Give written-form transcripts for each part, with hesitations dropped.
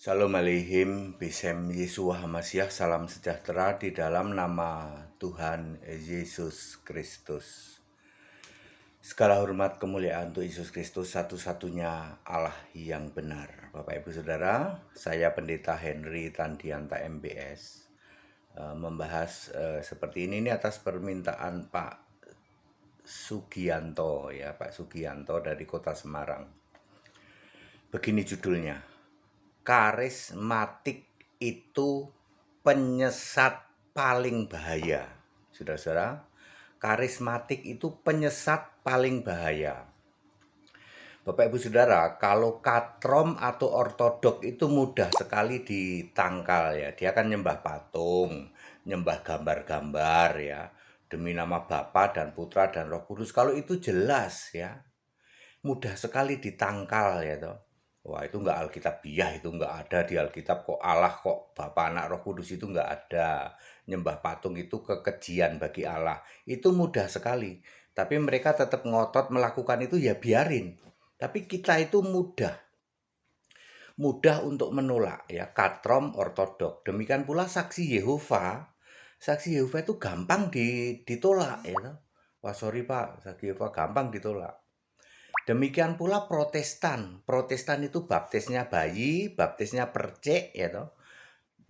Shalom Aleihim, Bisem Yesua Hamasiah, salam sejahtera di dalam nama Tuhan Yesus Kristus. Segala hormat kemuliaan untuk Yesus Kristus, satu-satunya Allah yang benar. Bapak Ibu Saudara, saya Pendeta Henry Tandianta MBS membahas seperti ini atas permintaan Pak Sugianto, ya Pak Sugianto dari Kota Semarang. Begini judulnya, karismatik itu penyesat paling bahaya. Saudara-saudara, karismatik itu penyesat paling bahaya. Bapak Ibu Saudara, kalau katrom atau ortodok itu mudah sekali ditangkal ya. Dia akan nyembah patung, nyembah gambar-gambar ya. Demi nama Bapa dan Putra dan Roh Kudus. Kalau itu jelas ya. Mudah sekali ditangkal ya toh. Wah, itu enggak alkitabiah, itu enggak ada di Alkitab kok Allah kok Bapa Anak Roh Kudus, itu enggak ada. Nyembah patung itu kekejian bagi Allah. Itu mudah sekali. Tapi mereka tetap ngotot melakukan itu, ya biarin. Tapi kita itu mudah untuk menolak ya, katrom ortodok. Demikian pula saksi Yehova. Saksi Yehova itu gampang ditolak ya toh. Wah, sorry Pak, saksi Yehova gampang ditolak. Demikian pula Protestan. Protestan itu baptisnya bayi, baptisnya percik ya toh.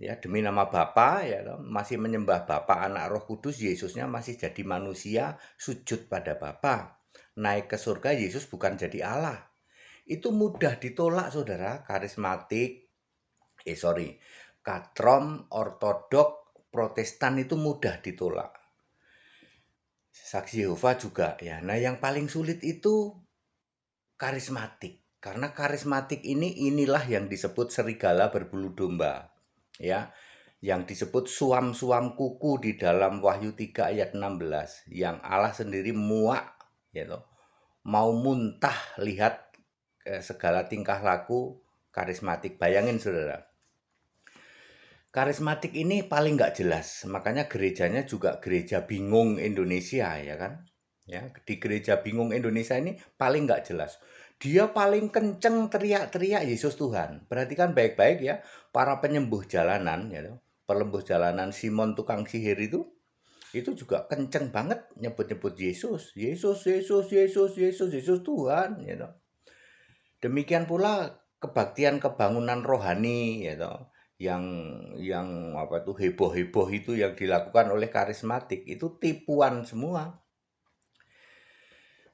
Ya, demi nama Bapa ya toh, masih menyembah Bapa, Anak, Roh Kudus, Yesusnya masih jadi manusia, sujud pada Bapa. Naik ke surga, Yesus bukan jadi Allah. Itu mudah ditolak Saudara, karismatik, katrom, ortodok, Protestan itu mudah ditolak. Saksi Yehova juga ya. Nah, yang paling sulit itu karismatik. Karena karismatik inilah yang disebut serigala berbulu domba. Ya, yang disebut suam-suam kuku di dalam Wahyu 3 ayat 16. Yang Allah sendiri muak, gitu. Mau muntah lihat segala tingkah laku karismatik. Bayangin Saudara. Karismatik ini paling nggak jelas. Makanya gerejanya juga gereja bingung Indonesia ya kan. Ya, di gereja bingung Indonesia ini paling nggak jelas. Dia paling kenceng teriak-teriak Yesus Tuhan. Perhatikan baik-baik ya, para penyembuh jalanan, ya, pelembuh jalanan Simon tukang sihir itu juga kenceng banget nyebut-nyebut Yesus, Yesus, Yesus, Yesus, Yesus, Yesus Tuhan, ya. Demikian pula kebaktian kebangunan rohani, ya, yang apa tuh heboh-heboh itu yang dilakukan oleh karismatik itu tipuan semua.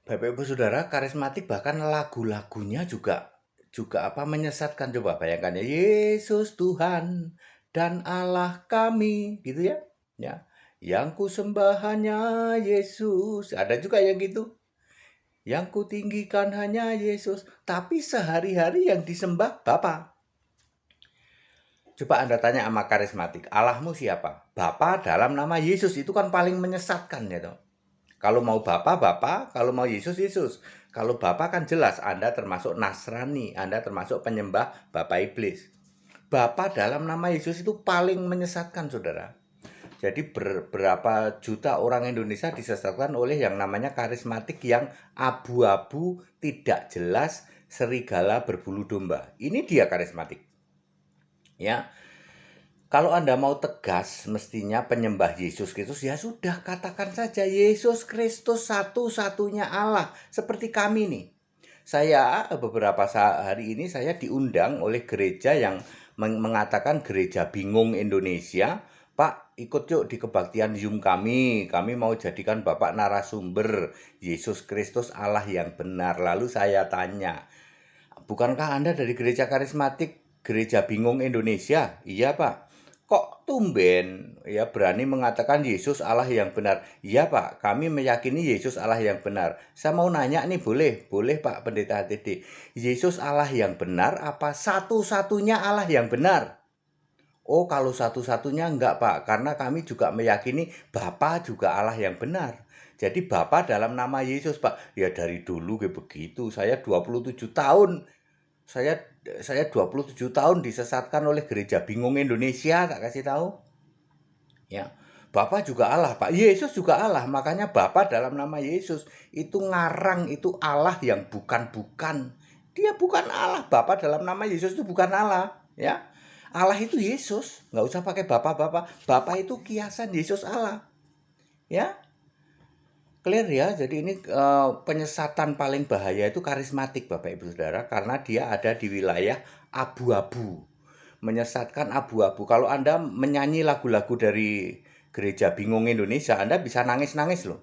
Bapak Ibu Saudara, karismatik bahkan lagu-lagunya juga apa menyesatkan. Coba bayangkan ya, Yesus Tuhan dan Allah kami, gitu ya. Ya. Yang ku sembah hanya Yesus. Ada juga yang gitu. Yang ku tinggikan hanya Yesus, tapi sehari-hari yang disembah Bapa. Coba Anda tanya sama karismatik, Allahmu siapa? Bapa dalam nama Yesus, itu kan paling menyesatkan ya toh. Kalau mau Bapa, Bapa. Kalau mau Yesus, Yesus. Kalau Bapa kan jelas Anda termasuk Nasrani. Anda termasuk penyembah Bapa Iblis. Bapa dalam nama Yesus itu paling menyesatkan, Saudara. Jadi berapa juta orang Indonesia disesatkan oleh yang namanya karismatik yang abu-abu, tidak jelas, serigala berbulu domba. Ini dia karismatik. Ya, kalau Anda mau tegas, mestinya penyembah Yesus Kristus, ya sudah katakan saja Yesus Kristus satu-satunya Allah. Seperti kami nih. Saya beberapa hari ini saya diundang oleh gereja yang mengatakan gereja bingung Indonesia. Pak, ikut yuk di kebaktian Zoom kami. Kami mau jadikan Bapak narasumber Yesus Kristus Allah yang benar. Lalu saya tanya, bukankah Anda dari gereja karismatik, gereja bingung Indonesia? Iya Pak. Kok tumben ya berani mengatakan Yesus Allah yang benar? Iya Pak, kami meyakini Yesus Allah yang benar. Saya mau nanya nih, boleh Pak Pendeta HTD. Yesus Allah yang benar apa satu-satunya Allah yang benar? Oh, kalau satu-satunya enggak Pak, karena kami juga meyakini Bapa juga Allah yang benar. Jadi Bapa dalam nama Yesus Pak. Ya dari dulu kayak begitu. Saya 27 tahun. Saya 27 tahun disesatkan oleh gereja bingung Indonesia, tak kasih tahu. Ya. Bapa juga Allah, Pak. Yesus juga Allah. Makanya Bapa dalam nama Yesus itu ngarang itu Allah yang bukan-bukan. Dia bukan Allah. Bapa dalam nama Yesus itu bukan Allah, ya. Allah itu Yesus, nggak usah pakai Bapa. Bapa itu kiasan, Yesus Allah. Ya, clear ya. Jadi ini penyesatan paling bahaya itu karismatik, Bapak Ibu Saudara, karena dia ada di wilayah abu-abu. Menyesatkan abu-abu. Kalau Anda menyanyi lagu-lagu dari Gereja Bingung Indonesia, Anda bisa nangis-nangis loh.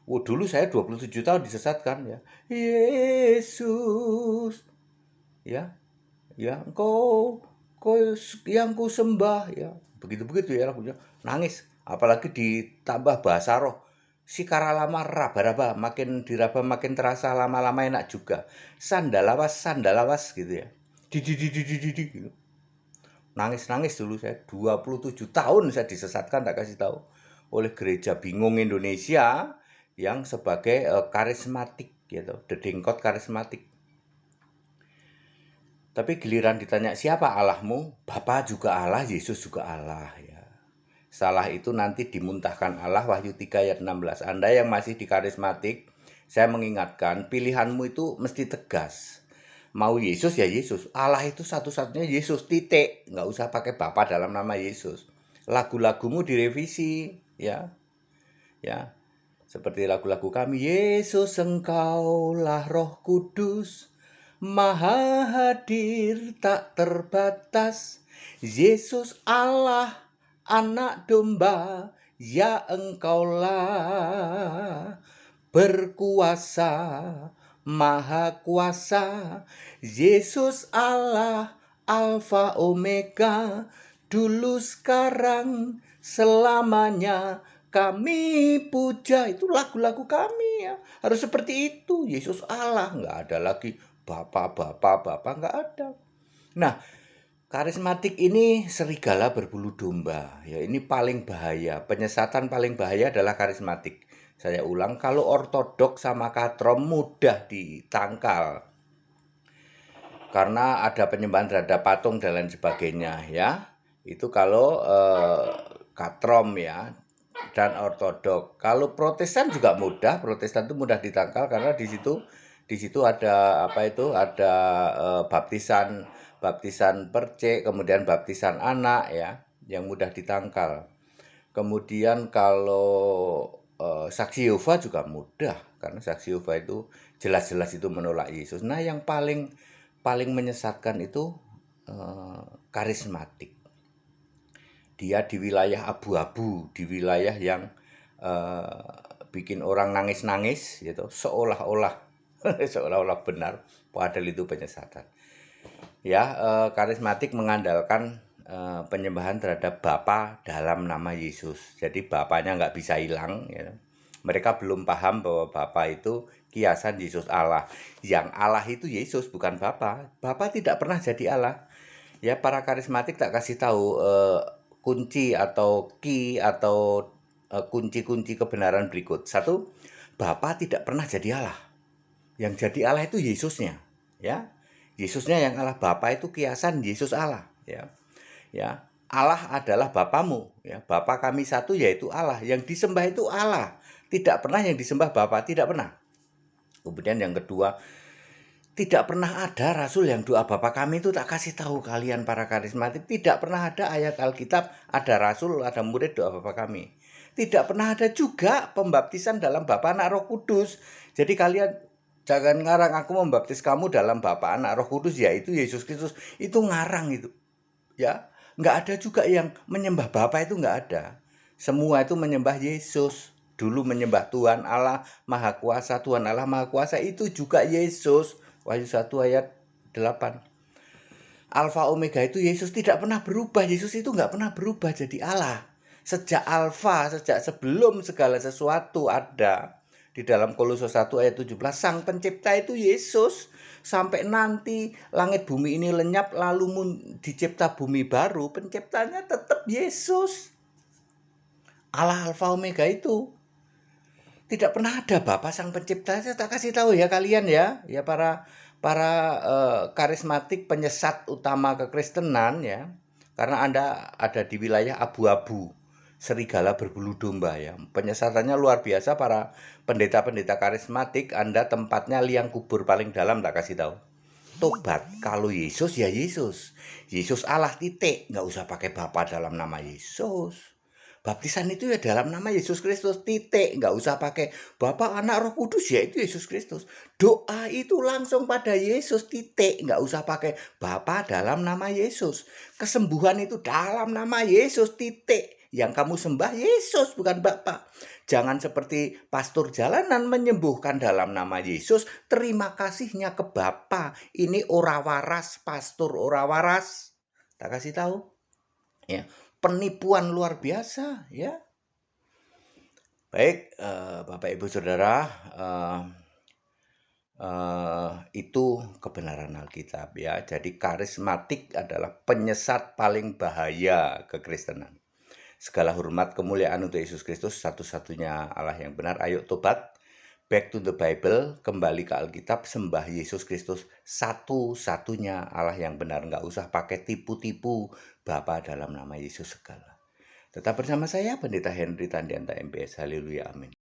Dulu saya 27 tahun disesatkan ya. Yesus, ya, ya, kau yang ku sembah ya. Begitu-begitu ya lagunya. Nangis, apalagi ditambah bahasa roh. Sikara lama raba-raba, makin diraba makin terasa, lama-lama enak juga. Sandalawas gitu ya. Di gitu. Nangis-nangis dulu saya 27 tahun saya disesatkan, tak kasih tahu, oleh Gereja Bingung Indonesia yang sebagai karismatik gitu, dedengkot karismatik. Tapi giliran ditanya siapa Allahmu, Bapa juga Allah, Yesus juga Allah ya. Salah itu nanti dimuntahkan Allah, Wahyu 3 ayat 16. Anda yang masih di karismatik, saya mengingatkan pilihanmu itu mesti tegas. Mau Yesus ya Yesus. Allah itu satu-satunya Yesus, titik. Nggak usah pakai Bapa dalam nama Yesus. Lagu-lagumu direvisi ya. Ya. Seperti lagu-lagu kami, Yesus engkaulah Roh Kudus, Maha hadir tak terbatas. Yesus Allah, Anak Domba, ya engkaulah berkuasa, Maha kuasa. Yesus Allah, Alfa Omega, dulu sekarang selamanya kami puja. Itu lagu-lagu kami ya. Harus seperti itu. Yesus Allah, nggak ada lagi Bapa, nggak ada. Nah, karismatik ini serigala berbulu domba. Ya, ini paling bahaya. Penyesatan paling bahaya adalah karismatik. Saya ulang, kalau ortodok sama katrom mudah ditangkal. Karena ada penyembahan terhadap patung dan lain sebagainya ya. Itu kalau katrom ya dan ortodok. Kalau Protestan juga mudah, Protestan itu mudah ditangkal karena di situ ada apa itu? Ada baptisan percik, kemudian baptisan anak ya, yang mudah ditangkal. Kemudian kalau saksi Yehova juga mudah karena saksi Yehova itu jelas-jelas itu menolak Yesus. Nah, yang paling paling menyesatkan itu karismatik. Dia di wilayah abu-abu, di wilayah yang bikin orang nangis-nangis gitu, seolah-olah seolah-olah benar, padahal itu penyesatan. Ya, karismatik mengandalkan penyembahan terhadap Bapa dalam nama Yesus. Jadi Bapaknya nggak bisa hilang. Ya. Mereka belum paham bahwa Bapa itu kiasan Yesus Allah. Yang Allah itu Yesus, bukan Bapa. Bapa tidak pernah jadi Allah. Ya, para karismatik tak kasih tahu kunci atau key atau kunci-kunci kebenaran berikut. Satu, Bapa tidak pernah jadi Allah. Yang jadi Allah itu Yesusnya, ya. Yesusnya yang Allah, Bapa itu kiasan Yesus Allah, ya. Ya. Allah adalah Bapamu, ya. Bapa kami satu yaitu Allah. Yang disembah itu Allah. Tidak pernah yang disembah Bapa, tidak pernah. Kemudian yang kedua, tidak pernah ada rasul yang doa Bapa kami itu, tak kasih tahu kalian para karismatik. Tidak pernah ada ayat Alkitab, ada rasul, ada murid doa Bapa kami. Tidak pernah ada juga pembaptisan dalam Bapa Anak Roh Kudus. Jadi kalian jangan ngarang aku membaptis kamu dalam Bapa Anak Roh Kudus, yaitu Yesus Kristus. Itu ngarang itu. Ya, nggak ada juga yang menyembah Bapa, itu nggak ada. Semua itu menyembah Yesus. Dulu menyembah Tuhan Allah Maha Kuasa, Tuhan Allah Maha Kuasa itu juga Yesus. Wahyu 1 ayat 8. Alfa Omega itu Yesus, tidak pernah berubah. Yesus itu nggak pernah berubah jadi Allah. Sejak Alfa, sejak sebelum segala sesuatu ada. Di dalam Kolose 1 ayat 17, Sang Pencipta itu Yesus. Sampai nanti langit bumi ini lenyap lalu dicipta bumi baru, penciptanya tetap Yesus. Allah Alfa Omega itu. Tidak pernah ada Bapa Sang Pencipta. Saya tak kasih tahu ya kalian ya, ya para karismatik penyesat utama kekristenan ya. Karena Anda ada di wilayah abu-abu, serigala berbulu domba ya. Penyesatannya luar biasa para pendeta-pendeta karismatik. Anda tempatnya liang kubur paling dalam, tak kasih tahu. tobat. Kalau Yesus ya Yesus. Yesus Allah titik. Nggak usah pakai Bapa dalam nama Yesus. Baptisan itu ya dalam nama Yesus Kristus titik. Nggak usah pakai Bapa, Anak, Roh Kudus, ya itu Yesus Kristus. Doa itu langsung pada Yesus titik. Nggak usah pakai Bapa dalam nama Yesus. Kesembuhan itu dalam nama Yesus titik. Yang kamu sembah Yesus bukan Bapa. Jangan seperti pastor jalanan menyembuhkan dalam nama Yesus, terima kasihnya ke Bapa. Ini ora waras, pastor ora waras. Tak kasih tahu. Ya, penipuan luar biasa, ya. Baik, Bapak Ibu Saudara, itu kebenaran Alkitab, ya. Jadi karismatik adalah penyesat paling bahaya kekristenan. Segala hormat kemuliaan untuk Yesus Kristus, satu-satunya Allah yang benar. Ayo tobat, back to the Bible, kembali ke Alkitab, sembah Yesus Kristus, satu-satunya Allah yang benar. Nggak usah pakai tipu-tipu Bapa dalam nama Yesus segala. Tetap bersama saya, Pendeta Henry Tandianta MPS. Haleluya, amin.